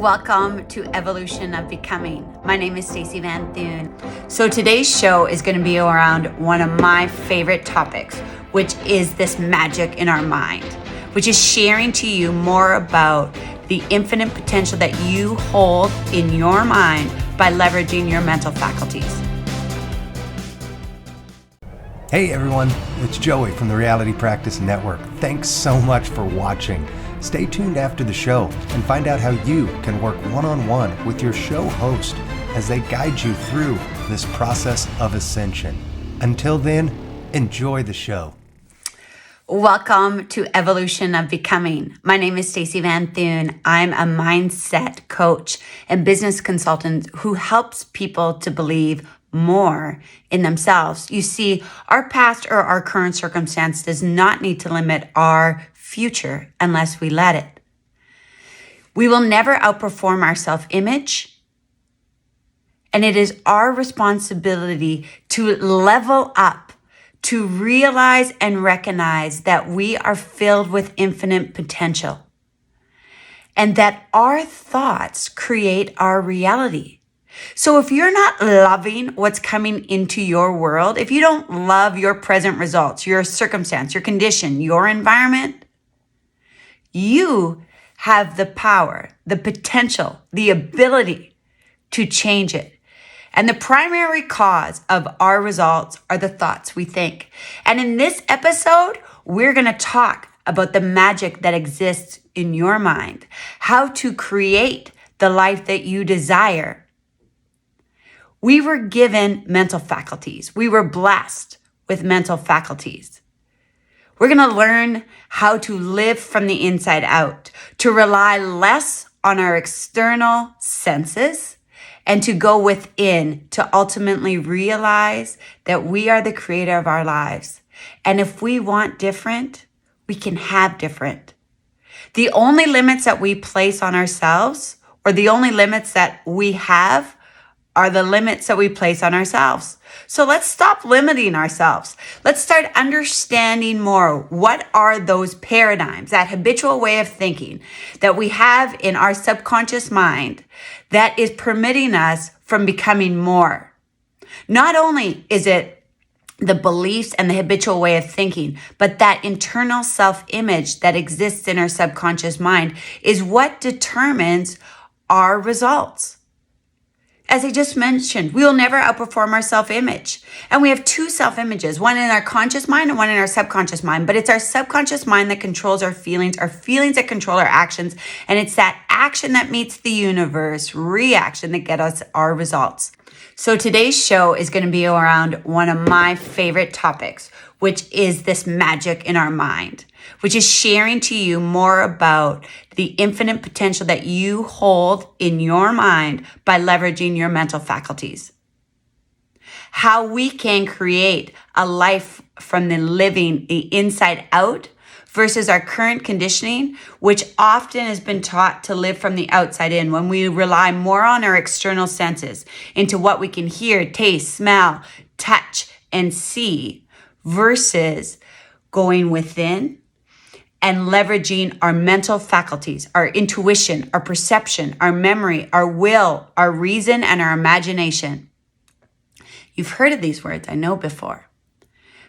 Welcome to Evolution of Becoming. My name is Stacey Vanthuyne. So today's show is going to be around one of my favorite topics, which is this magic in our mind, which is sharing to you more about the infinite potential that you hold in your mind by leveraging your mental faculties. Hey everyone, it's Joey from the MyRealityPractice Network. Thanks so much for watching. Stay tuned after the show and find out how you can work one-on-one with your show host as they guide you through this process of ascension. Until then, enjoy the show. Welcome to Evolution of Becoming. My name is Stacey Vanthuyne. I'm a mindset coach and business consultant who helps people to believe more in themselves. You see, our past or our current circumstance does not need to limit our future unless we let it. We will never outperform our self-image, and it is our responsibility to level up, to realize and recognize that we are filled with infinite potential and that our thoughts create our reality. So if you're not loving what's coming into your world, if you don't love your present results, your circumstance, your condition, your environment, you have the power, the potential, the ability to change it. And the primary cause of our results are the thoughts we think. And in this episode, we're going to talk about the magic that exists in your mind, how to create the life that you desire. We were given mental faculties. We were blessed with mental faculties. We're going to learn how to live from the inside out, to rely less on our external senses, and to go within to ultimately realize that we are the creator of our lives. And if we want different, we can have different. The only limits that we place on ourselves, or the only limits that we have, are the limits that we place on ourselves. So let's stop limiting ourselves. Let's start understanding more. What are those paradigms, that habitual way of thinking that we have in our subconscious mind that is permitting us from becoming more? Not only is it the beliefs and the habitual way of thinking, but that internal self-image that exists in our subconscious mind is what determines our results. As I just mentioned, we will never outperform our self-image. And we have two self-images, one in our conscious mind and one in our subconscious mind. But it's our subconscious mind that controls our feelings that control our actions. And it's that action that meets the universe reaction that gets us our results. So today's show is going to be around one of my favorite topics, which is this magic in our mind, which is sharing to you more about the infinite potential that you hold in your mind by leveraging your mental faculties. How we can create a life from the living the inside out versus our current conditioning, which often has been taught to live from the outside in when we rely more on our external senses into what we can hear, taste, smell, touch, and see versus going within and leveraging our mental faculties, our intuition, our perception, our memory, our will, our reason, and our imagination. You've heard of these words, I know before,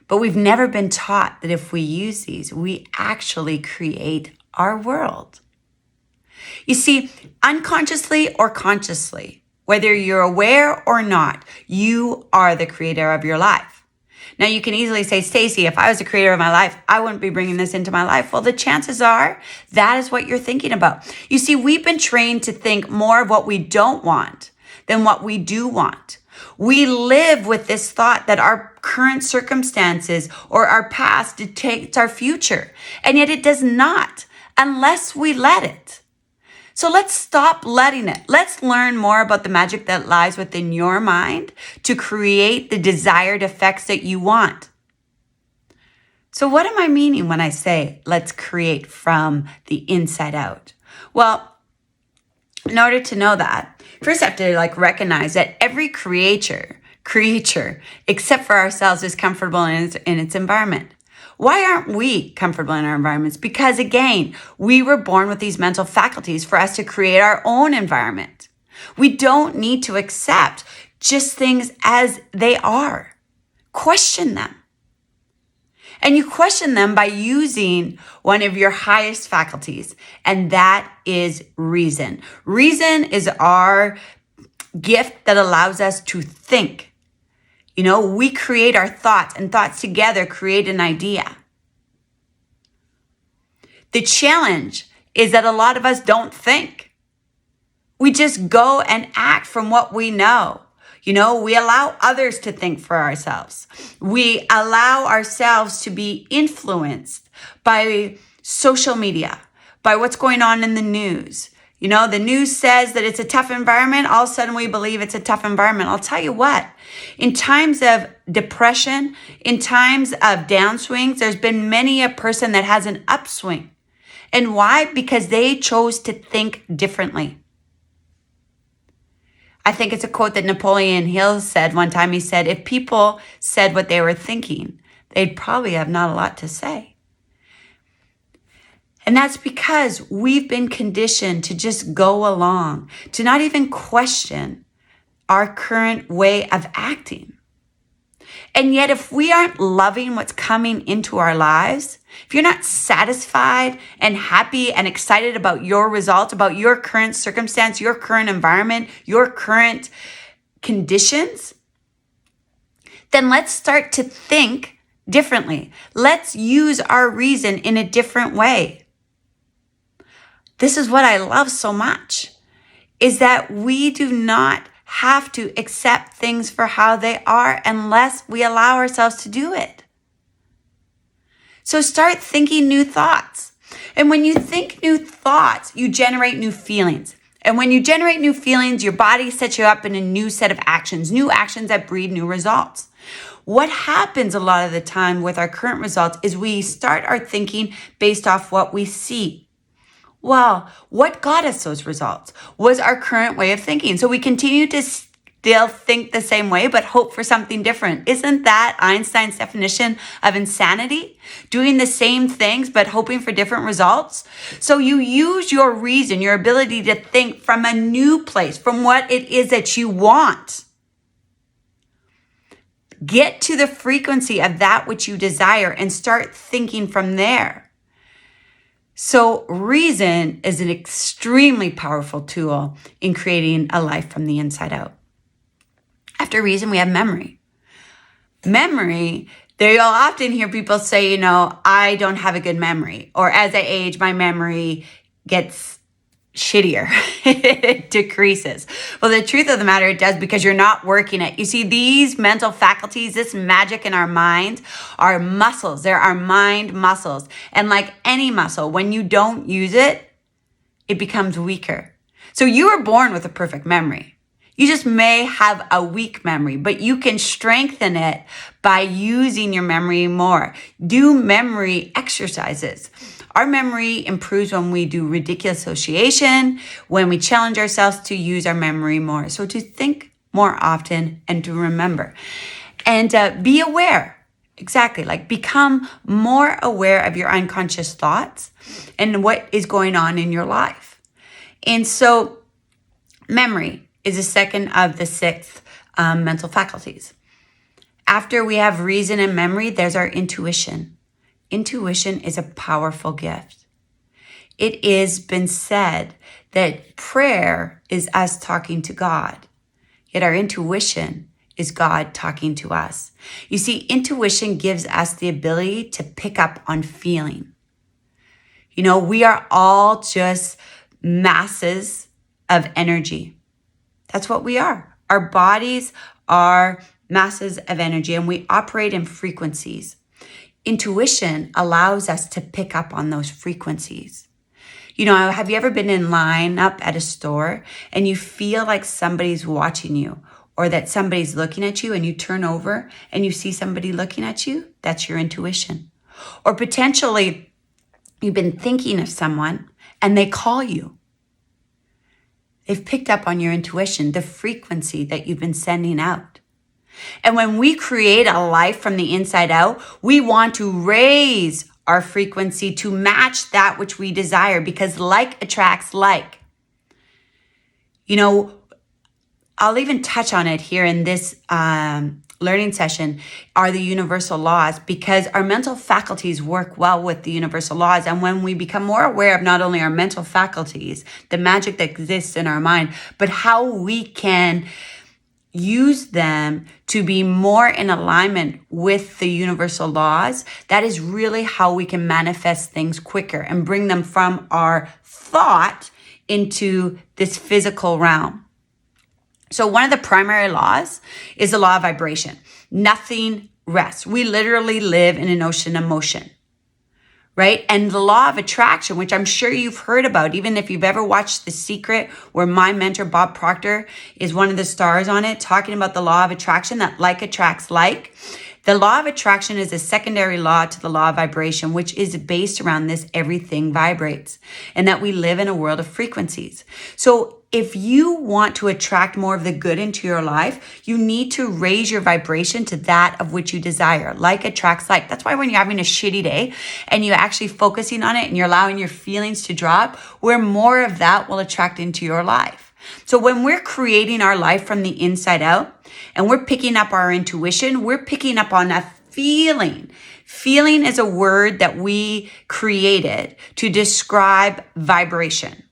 but we've never been taught that if we use these, we actually create our world. You see, unconsciously or consciously, whether you're aware or not, you are the creator of your life. Now, you can easily say, Stacey, if I was the creator of my life, I wouldn't be bringing this into my life. Well, the chances are that is what you're thinking about. You see, we've been trained to think more of what we don't want than what we do want. We live with this thought that our current circumstances or our past dictates our future, and yet it does not unless we let it. So let's stop letting it. Let's learn more about the magic that lies within your mind to create the desired effects that you want. So what am I meaning when I say let's create from the inside out? Well, in order to know that, first I have to recognize that every creature, except for ourselves, is comfortable in its environment. Why aren't we comfortable in our environments? Because again, we were born with these mental faculties for us to create our own environment. We don't need to accept just things as they are. Question them. And you question them by using one of your highest faculties, and that is reason. Reason is our gift that allows us to think. We create our thoughts, and thoughts together create an idea. The challenge is that a lot of us don't think. We just go and act from what we know. We allow others to think for ourselves. We allow ourselves to be influenced by social media, by what's going on in the news. The news says that it's a tough environment. All of a sudden we believe it's a tough environment. I'll tell you what, in times of depression, in times of downswings, there's been many a person that has an upswing. And why? Because they chose to think differently. I think it's a quote that Napoleon Hill said one time. He said, if people said what they were thinking, they'd probably have not a lot to say. And that's because we've been conditioned to just go along, to not even question our current way of acting. And yet, if we aren't loving what's coming into our lives, if you're not satisfied and happy and excited about your results, about your current circumstance, your current environment, your current conditions, then let's start to think differently. Let's use our reason in a different way. This is what I love so much, is that we do not have to accept things for how they are unless we allow ourselves to do it. So start thinking new thoughts. And when you think new thoughts, you generate new feelings. And when you generate new feelings, your body sets you up in a new set of actions that breed new results. What happens a lot of the time with our current results is we start our thinking based off what we see. Well, what got us those results was our current way of thinking. So we continue to still think the same way, but hope for something different. Isn't that Einstein's definition of insanity? Doing the same things, but hoping for different results. So you use your reason, your ability to think from a new place, from what it is that you want. Get to the frequency of that which you desire and start thinking from there. So reason is an extremely powerful tool in creating a life from the inside out. After reason, we have memory. Memory, you'll often hear people say, I don't have a good memory. Or as I age, my memory gets shittier. It decreases. Well, the truth of the matter, it does, because you're not working it. You see, these mental faculties, this magic in our mind, are muscles. They're our mind muscles. And like any muscle, when you don't use it, it becomes weaker. So you were born with a perfect memory. You just may have a weak memory, but you can strengthen it by using your memory more. Do memory exercises. Our memory improves when we do ridiculous association, when we challenge ourselves to use our memory more. So to think more often and to remember. And be aware. Exactly. Like become more aware of your unconscious thoughts and what is going on in your life. And so memory is the second of the six mental faculties. After we have reason and memory, there's our intuition. Intuition is a powerful gift. It has been said that prayer is us talking to God, yet our intuition is God talking to us. You see, intuition gives us the ability to pick up on feeling. We are all just masses of energy. That's what we are. Our bodies are masses of energy, and we operate in frequencies. Intuition allows us to pick up on those frequencies. Have you ever been in line up at a store and you feel like somebody's watching you or that somebody's looking at you, and you turn over and you see somebody looking at you? That's your intuition. Or potentially you've been thinking of someone and they call you. They've picked up on your intuition, the frequency that you've been sending out. And when we create a life from the inside out, we want to raise our frequency to match that which we desire, because like attracts like. I'll even touch on it here in this learning session, are the universal laws, because our mental faculties work well with the universal laws. And when we become more aware of not only our mental faculties, the magic that exists in our mind, but how we can use them to be more in alignment with the universal laws, that is really how we can manifest things quicker and bring them from our thought into this physical realm. So one of the primary laws is the law of vibration. Nothing rests. We literally live in an ocean of motion, right? And the law of attraction, which I'm sure you've heard about, even if you've ever watched The Secret, where my mentor, Bob Proctor, is one of the stars on it, talking about the law of attraction, that like attracts like. The law of attraction is a secondary law to the law of vibration, which is based around this: everything vibrates, and that we live in a world of frequencies. So if you want to attract more of the good into your life, you need to raise your vibration to that of which you desire. Like attracts like. That's why when you're having a shitty day and you're actually focusing on it and you're allowing your feelings to drop, where more of that will attract into your life. So when we're creating our life from the inside out and we're picking up our intuition, we're picking up on a feeling. Feeling is a word that we created to describe vibration.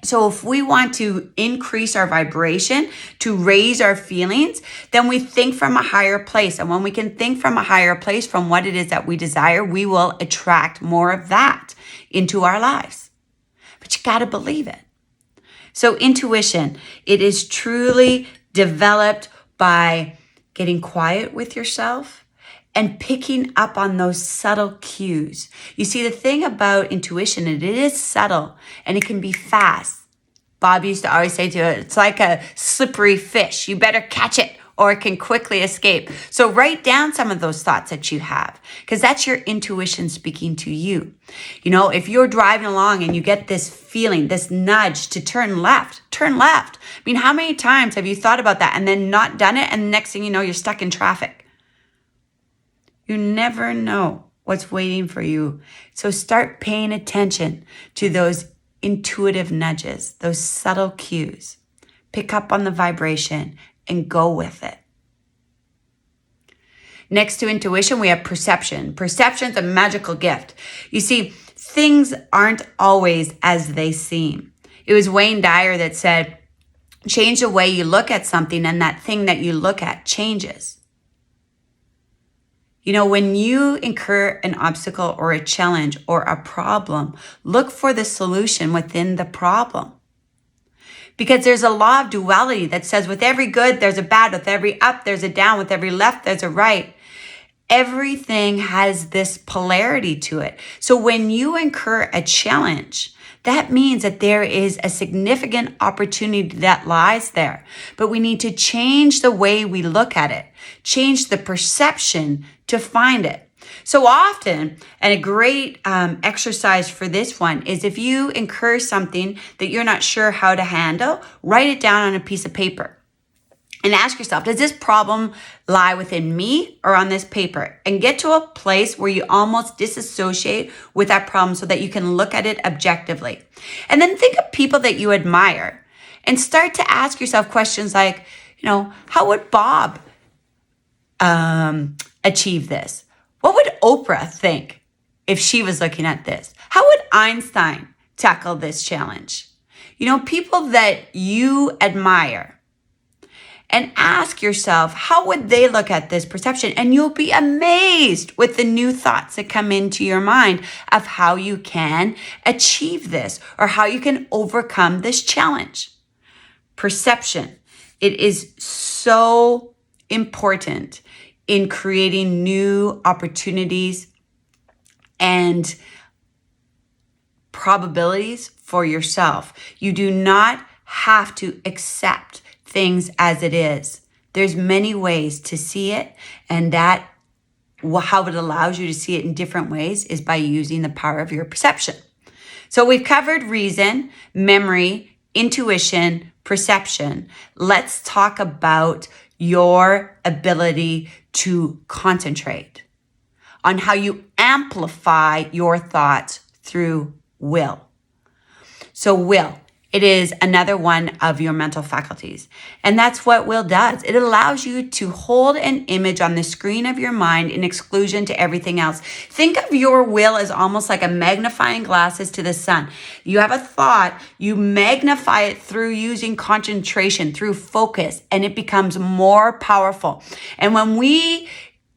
So if we want to increase our vibration, to raise our feelings, then we think from a higher place. And when we can think from a higher place, from what it is that we desire, we will attract more of that into our lives. But you got to believe it. So intuition, it is truly developed by getting quiet with yourself and picking up on those subtle cues. You see, the thing about intuition, it is subtle and it can be fast. Bob used to always say to it, it's like a slippery fish. You better catch it or it can quickly escape. So write down some of those thoughts that you have, because that's your intuition speaking to you. If you're driving along and you get this feeling, this nudge to turn left, turn left. I mean, how many times have you thought about that and then not done it? And the next thing you know, you're stuck in traffic. You never know what's waiting for you. So start paying attention to those intuitive nudges, those subtle cues. Pick up on the vibration and go with it. Next to intuition, we have perception. Perception is a magical gift. You see, things aren't always as they seem. It was Wayne Dyer that said, change the way you look at something and that thing that you look at changes. When you incur an obstacle or a challenge or a problem, look for the solution within the problem. Because there's a law of duality that says with every good, there's a bad. With every up, there's a down. With every left, there's a right. Everything has this polarity to it. So when you incur a challenge, that means that there is a significant opportunity that lies there. But we need to change the way we look at it, change the perception to find it. So often, and a great exercise for this one is if you incur something that you're not sure how to handle, write it down on a piece of paper and ask yourself, does this problem lie within me or on this paper? And get to a place where you almost disassociate with that problem so that you can look at it objectively. And then think of people that you admire and start to ask yourself questions like, how would Bob achieve this? What would Oprah think if she was looking at this? How would Einstein tackle this challenge? People that you admire, and ask yourself, how would they look at this perception? And you'll be amazed with the new thoughts that come into your mind of how you can achieve this or how you can overcome this challenge. Perception. It is so important in creating new opportunities and probabilities for yourself. You do not have to accept things as it is. There's many ways to see it, and that how it allows you to see it in different ways is by using the power of your perception. So we've covered reason, memory, intuition, perception. Let's talk about your ability to concentrate, on how you amplify your thoughts through will. So will, it is another one of your mental faculties. And that's what will does. It allows you to hold an image on the screen of your mind in exclusion to everything else. Think of your will as almost like a magnifying glasses to the sun. You have a thought, you magnify it through using concentration, through focus, and it becomes more powerful. And when we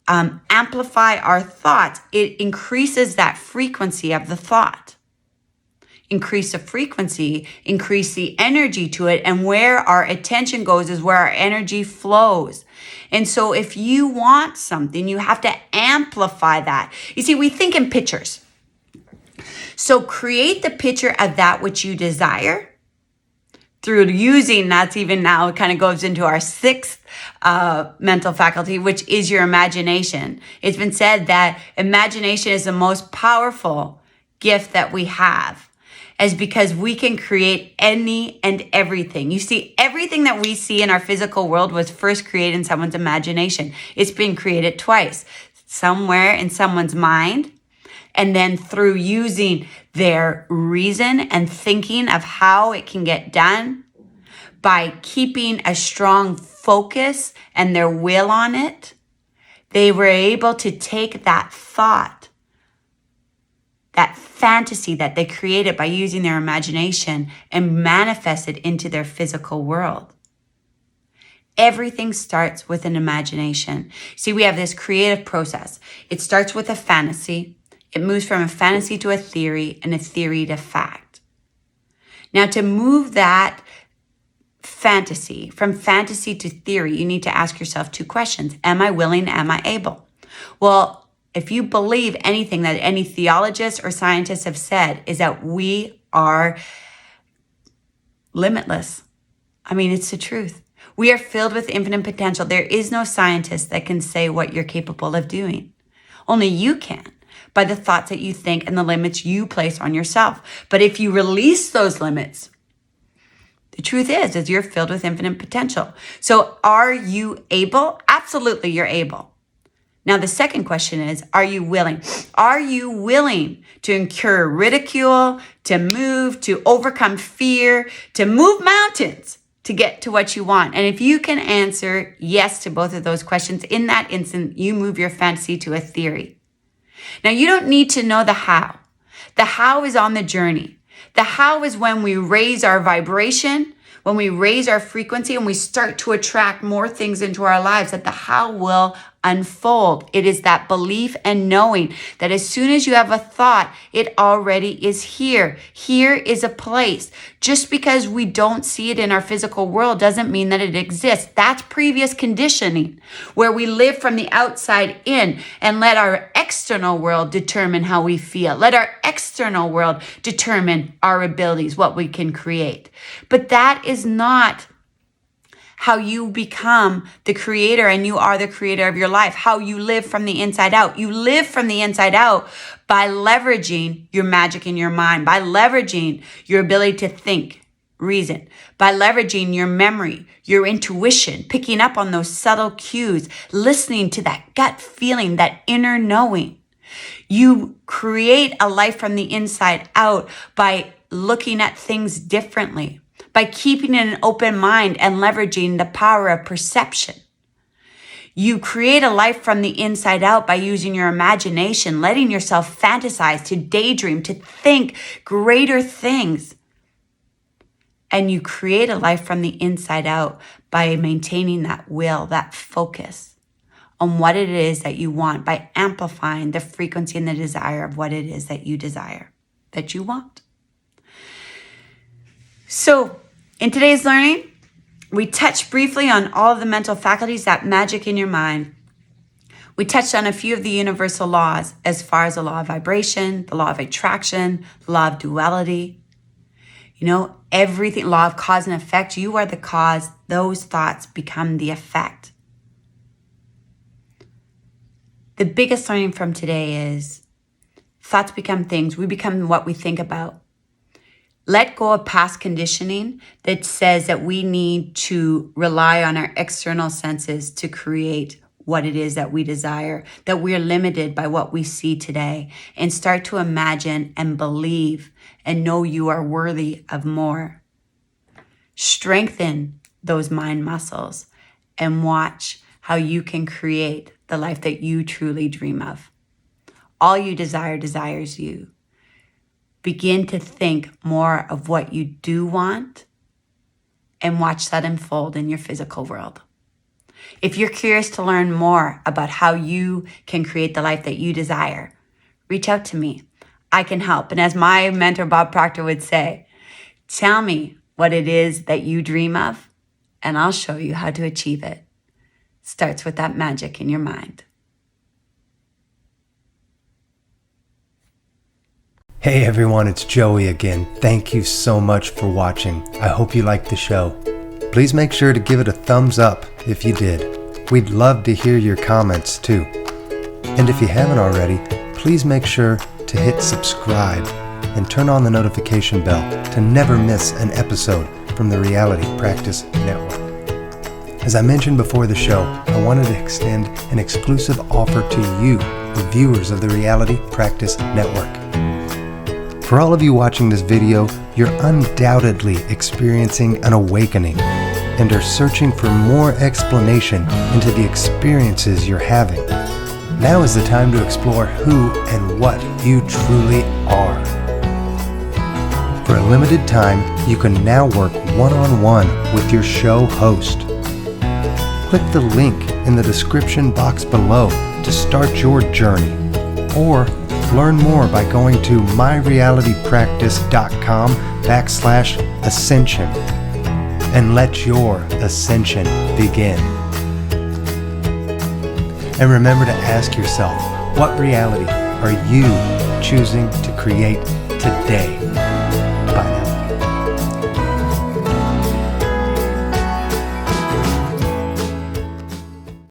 amplify our thoughts, it increases that frequency of the thought. Increase the frequency, increase the energy to it. And where our attention goes is where our energy flows. And so if you want something, you have to amplify that. You see, we think in pictures. So create the picture of that which you desire through using, that's even now, it kind of goes into our sixth mental faculty, which is your imagination. It's been said that imagination is the most powerful gift that we have. Is because we can create any and everything. You see, everything that we see in our physical world was first created in someone's imagination. It's been created twice, somewhere in someone's mind, and then through using their reason and thinking of how it can get done, by keeping a strong focus and their will on it, they were able to take that thought, that fantasy that they created by using their imagination, and manifest it into their physical world. Everything starts with an imagination. See, we have this creative process. It starts with a fantasy. It moves from a fantasy to a theory, and a theory to fact. Now, to move that fantasy from fantasy to theory, you need to ask yourself two questions. Am I willing? Am I able? Well, if you believe anything that any theologists or scientists have said, is that we are limitless. I mean, it's the truth. We are filled with infinite potential. There is no scientist that can say what you're capable of doing. Only you can, by the thoughts that you think and the limits you place on yourself. But if you release those limits, the truth is you're filled with infinite potential. So are you able? Absolutely, you're able. Now, the second question is, are you willing? Are you willing to incur ridicule, to move, to overcome fear, to move mountains to get to what you want? And if you can answer yes to both of those questions, in that instant, you move your fantasy to a theory. Now, you don't need to know the how. The how is on the journey. The how is when we raise our vibration, when we raise our frequency, and we start to attract more things into our lives, that the how will unfold. It is that belief and knowing that as soon as you have a thought, it already is here. Here is a place. Just because we don't see it in our physical world doesn't mean that it exists. That's previous conditioning, where we live from the outside in and let our external world determine how we feel. Let our external world determine our abilities, what we can create. But that is not how you become the creator, and you are the creator of your life, how you live from the inside out. You live from the inside out by leveraging your magic in your mind, by leveraging your ability to think, reason, by leveraging your memory, your intuition, picking up on those subtle cues, listening to that gut feeling, that inner knowing. You create a life from the inside out by looking at things differently, by keeping an open mind and leveraging the power of perception. You create a life from the inside out by using your imagination, letting yourself fantasize, to daydream, to think greater things. And you create a life from the inside out by maintaining that will, that focus on what it is that you want, by amplifying the frequency and the desire of what it is that you desire, that you want. So, in today's learning, we touched briefly on all of the mental faculties, that magic in your mind. We touched on a few of the universal laws, as far as the law of vibration, the law of attraction, the law of duality. You know, everything, law of cause and effect. You are the cause. Those thoughts become the effect. The biggest learning from today is thoughts become things. We become what we think about. Let go of past conditioning that says that we need to rely on our external senses to create what it is that we desire, that we're limited by what we see today, and start to imagine and believe and know you are worthy of more. Strengthen those mind muscles and watch how you can create the life that you truly dream of. All you desire desires you. Begin to think more of what you do want and watch that unfold in your physical world. If you're curious to learn more about how you can create the life that you desire, reach out to me. I can help. And as my mentor, Bob Proctor, would say, tell me what it is that you dream of, and I'll show you how to achieve it. Starts with that magic in your mind. Hey everyone, it's Joey again. Thank you so much for watching. I hope you liked the show. Please make sure to give it a thumbs up if you did. We'd love to hear your comments too. And if you haven't already, please make sure to hit subscribe and turn on the notification bell to never miss an episode from the Reality Practice Network. As I mentioned before the show, I wanted to extend an exclusive offer to you, the viewers of the Reality Practice Network. For all of you watching this video, you're undoubtedly experiencing an awakening and are searching for more explanation into the experiences you're having. Now is the time to explore who and what you truly are. For a limited time, you can now work one-on-one with your show host. Click the link in the description box below to start your journey, or learn more by going to myrealitypractice.com/ascension and let your ascension begin. And remember to ask yourself, what reality are you choosing to create today?